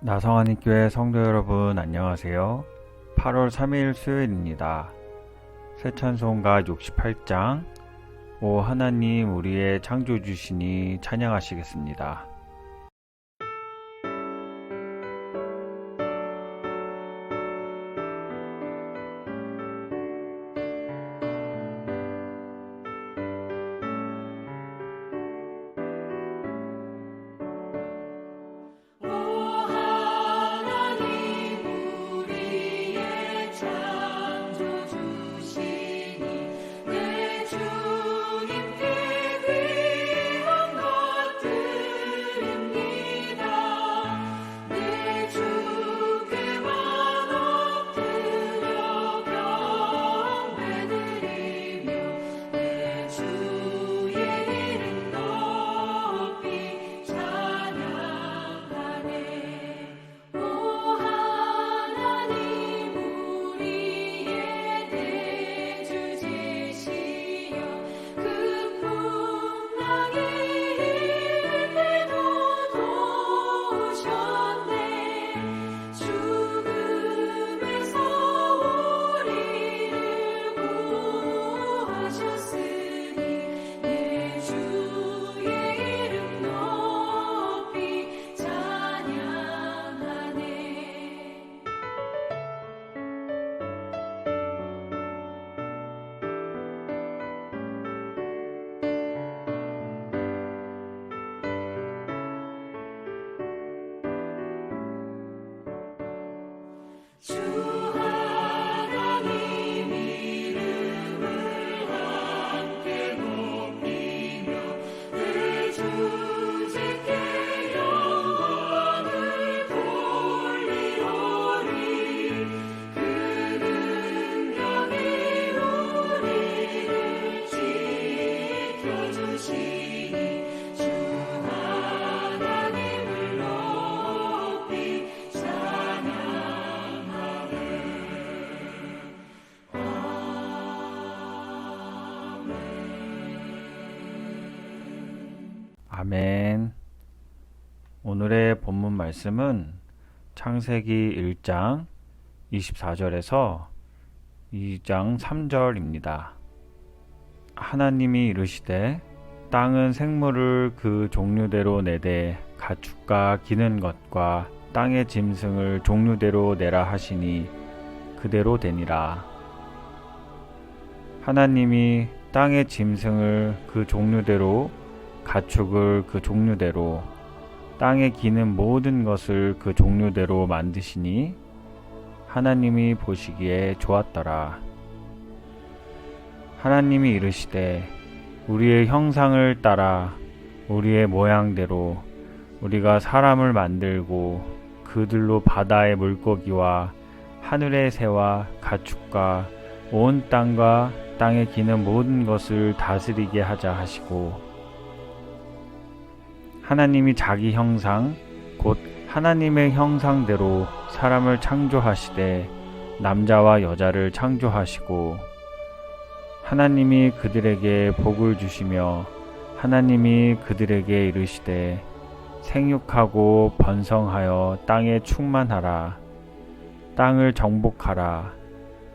나성하니교회 성도 여러분 안녕하세요. 8월 3일 수요일입니다. 새 찬송가 68장 오 하나님 우리의 창조주시니 찬양하시겠습니다. 주 하나님 이름을 함께 높이며 내 주님께 영광을 돌리오리. 그 능력이 우리를 지켜주시니 주 하나님을 높이 아멘. 오늘의 본문 말씀은 창세기 1장 24절에서 2장 3절입니다. 하나님이 이르시되 땅은 생물을 그 종류대로 내되 가축과 기는 것과 땅의 짐승을 종류대로 내라 하시니 그대로 되니라. 하나님이 땅의 짐승을 그 종류대로 가축을 그 종류대로 땅에 기는 모든 것을 그 종류대로 만드시니 하나님이 보시기에 좋았더라. 하나님이 이르시되 우리의 형상을 따라 우리의 모양대로 우리가 사람을 만들고 그들로 바다의 물고기와 하늘의 새와 가축과 온 땅과 땅에 기는 모든 것을 다스리게 하자 하시고, 하나님이 자기 형상 곧 하나님의 형상대로 사람을 창조하시되 남자와 여자를 창조하시고, 하나님이 그들에게 복을 주시며 하나님이 그들에게 이르시되 생육하고 번성하여 땅에 충만하라. 땅을 정복하라.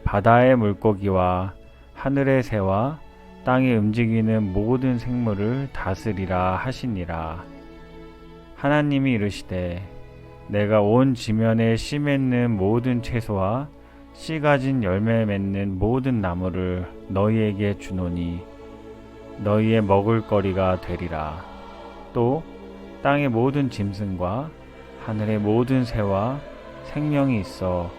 바다의 물고기와 하늘의 새와 땅에 움직이는 모든 생물을 다스리라 하시니라. 하나님이 이르시되 내가 온 지면에 씨 맺는 모든 채소와 씨 가진 열매 맺는 모든 나무를 너희에게 주노니 너희의 먹을거리가 되리라. 또 땅의 모든 짐승과 하늘의 모든 새와 생명이 있어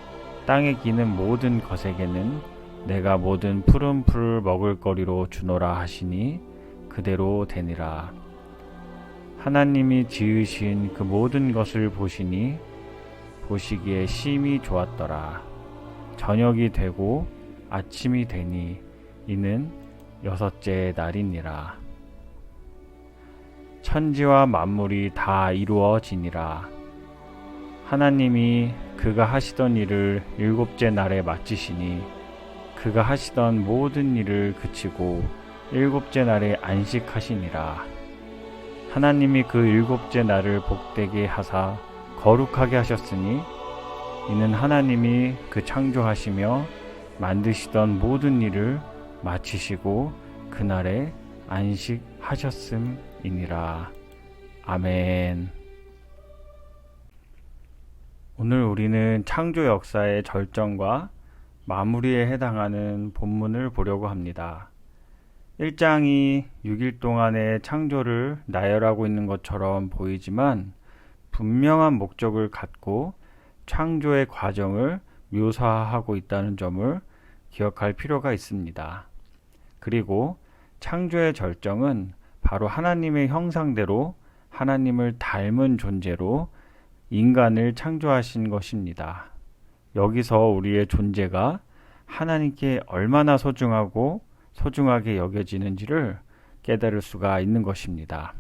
땅에 기는 모든 것에게는 내가 모든 푸른 풀을 먹을거리로 주노라 하시니 그대로 되니라. 하나님이 지으신 그 모든 것을 보시니 보시기에 심히 좋았더라. 저녁이 되고 아침이 되니 이는 여섯째 날이니라. 천지와 만물이 다 이루어지니라. 하나님이 그가 하시던 일을 일곱째 날에 마치시니 그가 하시던 모든 일을 그치고 일곱째 날에 안식하시니라. 하나님이 그 일곱째 날을 복되게 하사 거룩하게 하셨으니 이는 하나님이 그 창조하시며 만드시던 모든 일을 마치시고 그날에 안식하셨음이니라. 아멘. 오늘 우리는 창조 역사의 절정과 마무리에 해당하는 본문을 보려고 합니다. 1장이 6일 동안의 창조를 나열하고 있는 것처럼 보이지만 분명한 목적을 갖고 창조의 과정을 묘사하고 있다는 점을 기억할 필요가 있습니다. 그리고 창조의 절정은 바로 하나님의 형상대로 하나님을 닮은 존재로 인간을 창조하신 것입니다. 여기서 우리의 존재가 하나님께 얼마나 소중하게 여겨지는지를 깨달을 수가 있는 것입니다.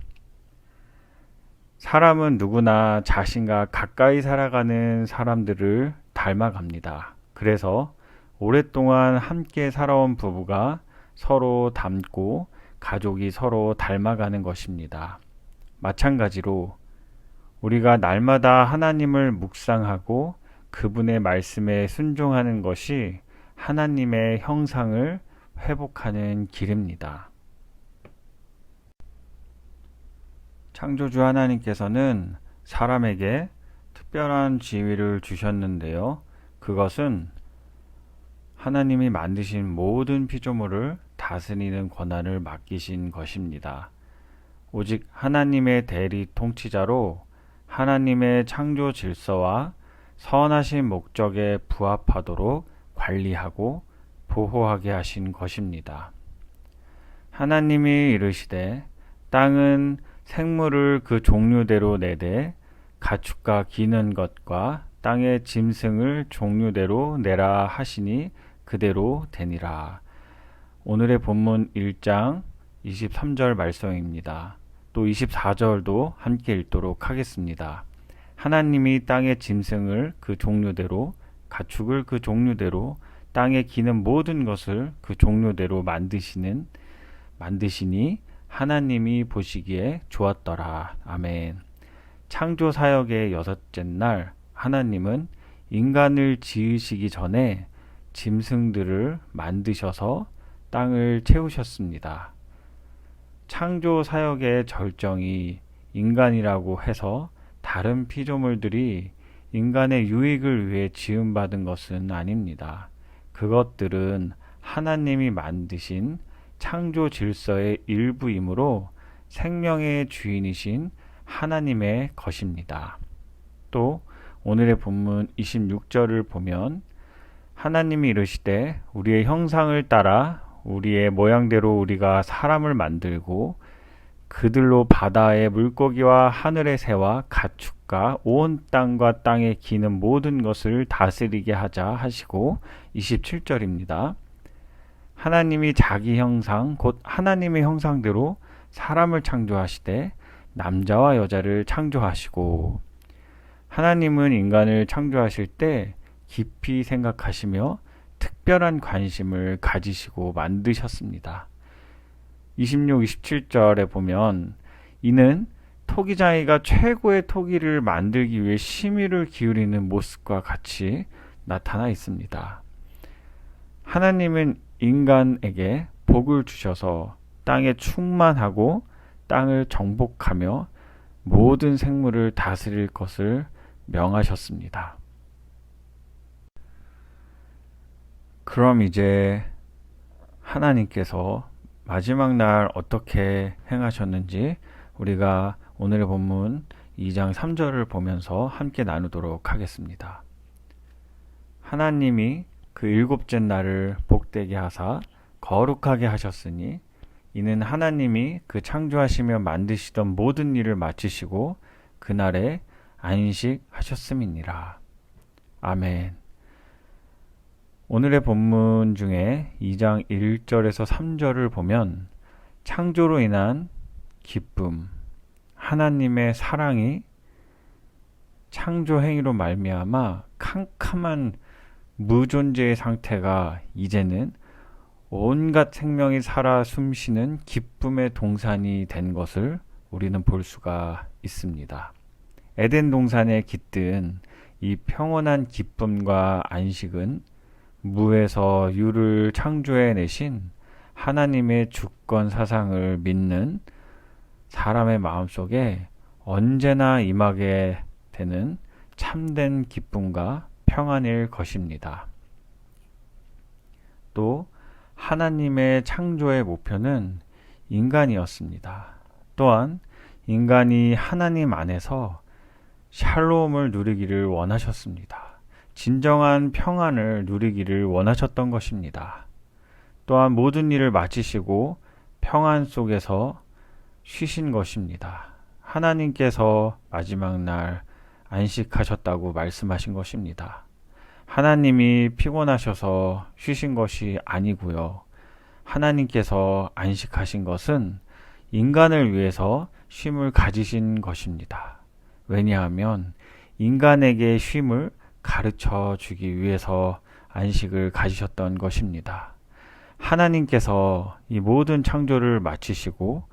사람은 누구나 자신과 가까이 살아가는 사람들을 닮아갑니다. 그래서 오랫동안 함께 살아온 부부가 서로 닮고 가족이 서로 닮아가는 것입니다. 마찬가지로 우리가 날마다 하나님을 묵상하고 그분의 말씀에 순종하는 것이 하나님의 형상을 회복하는 길입니다. 창조주 하나님께서는 사람에게 특별한 지위를 주셨는데요. 그것은 하나님이 만드신 모든 피조물을 다스리는 권한을 맡기신 것입니다. 오직 하나님의 대리 통치자로 하나님의 창조 질서와 선하신 목적에 부합하도록 관리하고 보호하게 하신 것입니다. 하나님이 이르시되 땅은 생물을 그 종류대로 내되 가축과 기는 것과 땅의 짐승을 종류대로 내라 하시니 그대로 되니라. 오늘의 본문 1장 23절 말씀입니다. 또 24절도 함께 읽도록 하겠습니다. 하나님이 땅의 짐승을 그 종류대로 가축을 그 종류대로 땅에 기는 모든 것을 그 종류대로 만드시니 하나님이 보시기에 좋았더라. 아멘. 창조 사역의 6째 날 하나님은 인간을 지으시기 전에 짐승들을 만드셔서 땅을 채우셨습니다. 창조 사역의 절정이 인간이라고 해서 다른 피조물들이 인간의 유익을 위해 지음받은 것은 아닙니다. 그것들은 하나님이 만드신 창조 질서의 일부이므로 생명의 주인이신 하나님의 것입니다. 또 오늘의 본문 26절을 보면 하나님이 이르시되 우리의 형상을 따라 우리의 모양대로 우리가 사람을 만들고 그들로 바다의 물고기와 하늘의 새와 가축과 온 땅과 땅에 기는 모든 것을 다스리게 하자 하시고 27절입니다. 하나님이 자기 형상 곧 하나님의 형상대로 사람을 창조하시되 남자와 여자를 창조하시고 하나님은 인간을 창조하실 때 깊이 생각하시며 특별한 관심을 가지시고 만드셨습니다. 26, 27절에 보면 이는 토기장이가 최고의 토기를 만들기 위해 심의를 기울이는 모습과 같이 나타나 있습니다. 하나님은 인간에게 복을 주셔서 땅에 충만하고 땅을 정복하며 모든 생물을 다스릴 것을 명하셨습니다. 그럼 이제 하나님께서 마지막 날 어떻게 행하셨는지 우리가 오늘의 본문 2장 3절을 보면서 함께 나누도록 하겠습니다. 하나님이 그 7째 날을 복되게 하사 거룩하게 하셨으니 이는 하나님이 그 창조하시며 만드시던 모든 일을 마치시고 그날에 안식하셨음이니라. 아멘. 오늘의 본문 중에 2장 1절에서 3절을 보면 창조로 인한 기쁨, 하나님의 사랑이 창조 행위로 말미암아 캄캄한 무존재의 상태가 이제는 온갖 생명이 살아 숨쉬는 기쁨의 동산이 된 것을 우리는 볼 수가 있습니다. 에덴 동산에 깃든 이 평온한 기쁨과 안식은 무에서 유를 창조해 내신 하나님의 주권 사상을 믿는 사람의 마음속에 언제나 임하게 되는 참된 기쁨과 평안일 것입니다. 또 하나님의 창조의 목표는 인간이었습니다. 또한 인간이 하나님 안에서 샬롬을 누리기를 원하셨습니다. 진정한 평안을 누리기를 원하셨던 것입니다. 또한 모든 일을 마치시고 평안 속에서 쉬신 것입니다. 하나님께서 마지막 날 안식하셨다고 말씀하신 것입니다. 하나님이 피곤하셔서 쉬신 것이 아니고요. 하나님께서 안식하신 것은 인간을 위해서 쉼을 가지신 것입니다. 왜냐하면 인간에게 쉼을 가르쳐 주기 위해서 안식을 가지셨던 것입니다. 하나님께서 이 모든 창조를 마치시고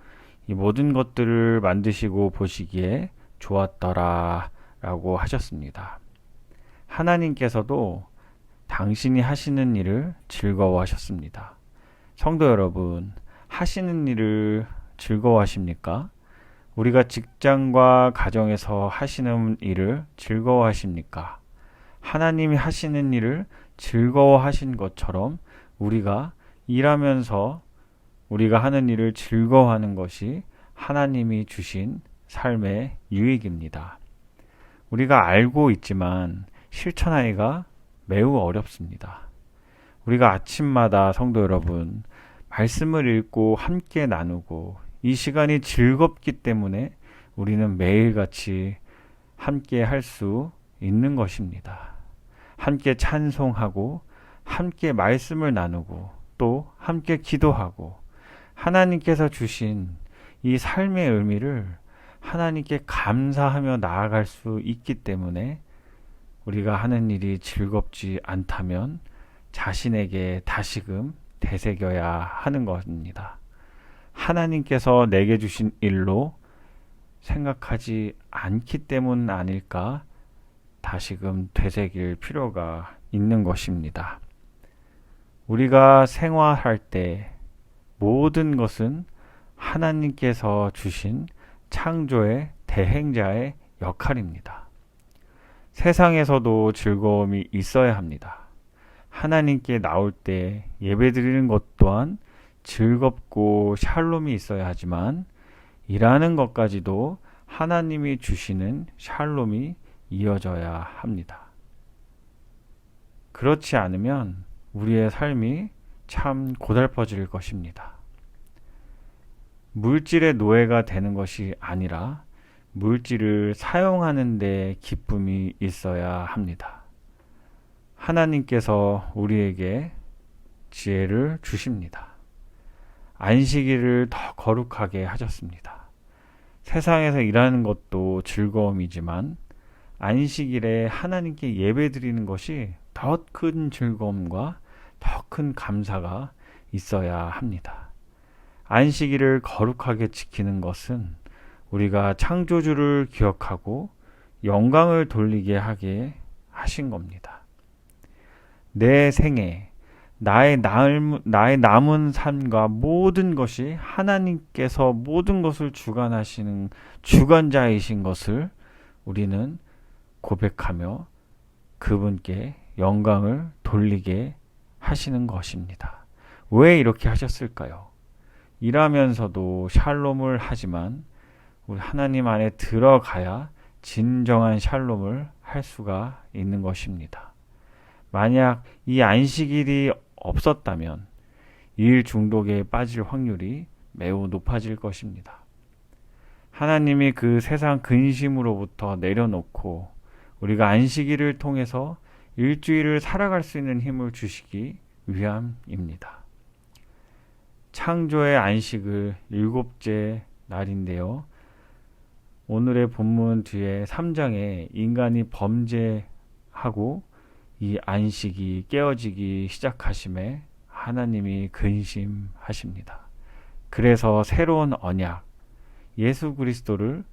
이 모든 것들을 만드시고 보시기에 좋았더라 라고 하셨습니다. 하나님께서도 당신이 하시는 일을 즐거워하셨습니다. 성도 여러분, 하시는 일을 즐거워하십니까? 우리가 직장과 가정에서 하시는 일을 즐거워하십니까? 하나님이 하시는 일을 즐거워하신 것처럼 우리가 일하면서 우리가 하는 일을 즐거워하는 것이 하나님이 주신 삶의 유익입니다. 우리가 알고 있지만 실천하기가 매우 어렵습니다. 우리가 아침마다 성도 여러분, 말씀을 읽고 함께 나누고 이 시간이 즐겁기 때문에 우리는 매일같이 함께 할 수 있는 것입니다. 함께 찬송하고 함께 말씀을 나누고 또 함께 기도하고 하나님께서 주신 이 삶의 의미를 하나님께 감사하며 나아갈 수 있기 때문에 우리가 하는 일이 즐겁지 않다면 자신에게 다시금 되새겨야 하는 것입니다. 하나님께서 내게 주신 일로 생각하지 않기 때문 아닐까 다시금 되새길 필요가 있는 것입니다. 우리가 생활할 때 모든 것은 하나님께서 주신 창조의 대행자의 역할입니다. 세상에서도 즐거움이 있어야 합니다. 하나님께 나올 때 예배드리는 것 또한 즐겁고 샬롬이 있어야 하지만 일하는 것까지도 하나님이 주시는 샬롬이 이어져야 합니다. 그렇지 않으면 우리의 삶이 참 고달퍼질 것입니다. 물질의 노예가 되는 것이 아니라 물질을 사용하는 데 기쁨이 있어야 합니다. 하나님께서 우리에게 지혜를 주십니다. 안식일을 더 거룩하게 하셨습니다. 세상에서 일하는 것도 즐거움이지만 안식일에 하나님께 예배드리는 것이 더 큰 즐거움과 더 큰 감사가 있어야 합니다. 안식일을 거룩하게 지키는 것은 우리가 창조주를 기억하고 영광을 돌리게 하게 하신 겁니다. 내 생에 나의 남은 삶과 모든 것이 하나님께서 모든 것을 주관하시는 주관자이신 것을 우리는 고백하며 그분께 영광을 돌리게 하시는 것입니다. 왜 이렇게 하셨을까요? 일하면서도 샬롬을 하지만 우리 하나님 안에 들어가야 진정한 샬롬을 할 수가 있는 것입니다. 만약 이 안식일이 없었다면 일 중독에 빠질 확률이 매우 높아질 것입니다. 하나님이 그 세상 근심으로부터 내려놓고 우리가 안식일을 통해서 일주일을 살아갈 수 있는 힘을 주시기 위함입니다. 창조의 안식을 7째 날인데요. 오늘의 본문 뒤에 3장에 인간이 범죄하고 이 안식이 깨어지기 시작하심에 하나님이 근심하십니다. 그래서 새로운 언약, 예수 그리스도를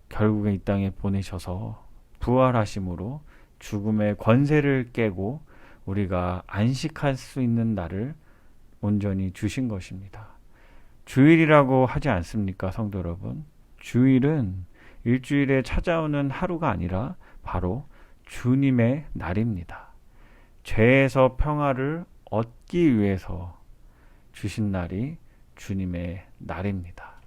결국에 이 땅에 보내셔서 부활하심으로 죽음의 권세를 깨고 우리가 안식할 수 있는 날을 온전히 주신 것입니다. 주일이라고 하지 않습니까, 성도 여러분? 주일은 일주일에 찾아오는 하루가 아니라 바로 주님의 날입니다. 죄에서 평화를 얻기 위해서 주신 날이 주님의 날입니다.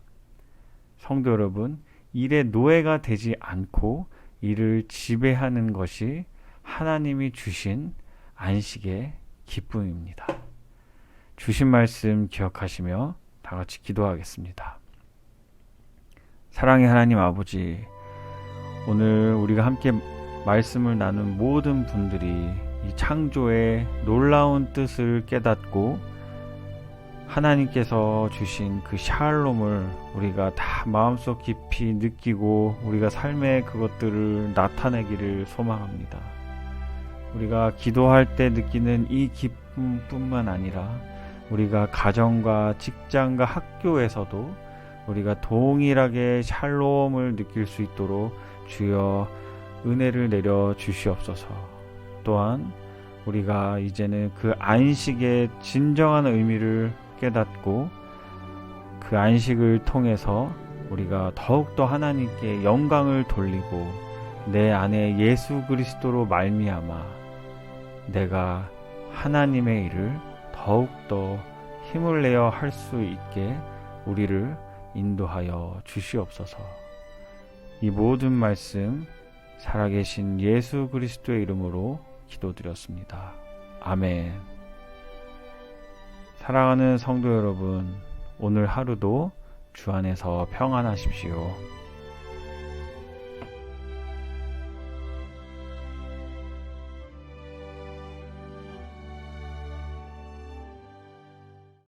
성도 여러분, 일의 노예가 되지 않고 이를 지배하는 것이 하나님이 주신 안식의 기쁨입니다. 주신 말씀 기억하시며 다 같이 기도하겠습니다. 사랑의 하나님 아버지, 오늘 우리가 함께 말씀을 나눈 모든 분들이 이 창조의 놀라운 뜻을 깨닫고 하나님께서 주신 그 샬롬을 우리가 다 마음속 깊이 느끼고 우리가 삶의 그것들을 나타내기를 소망합니다. 우리가 기도할 때 느끼는 이 기쁨뿐만 아니라 우리가 가정과 직장과 학교에서도 우리가 동일하게 샬롬을 느낄 수 있도록 주여 은혜를 내려 주시옵소서. 또한 우리가 이제는 그 안식의 진정한 의미를 깨닫고 그 안식을 통해서 우리가 더욱더 하나님께 영광을 돌리고 내 안에 예수 그리스도로 말미암아 내가 하나님의 일을 더욱더 힘을 내어 할 수 있게 우리를 인도하여 주시옵소서. 이 모든 말씀 살아계신 예수 그리스도의 이름으로 기도드렸습니다. 아멘. 사랑하는 성도 여러분, 오늘 하루도 주 안에서 평안하십시오.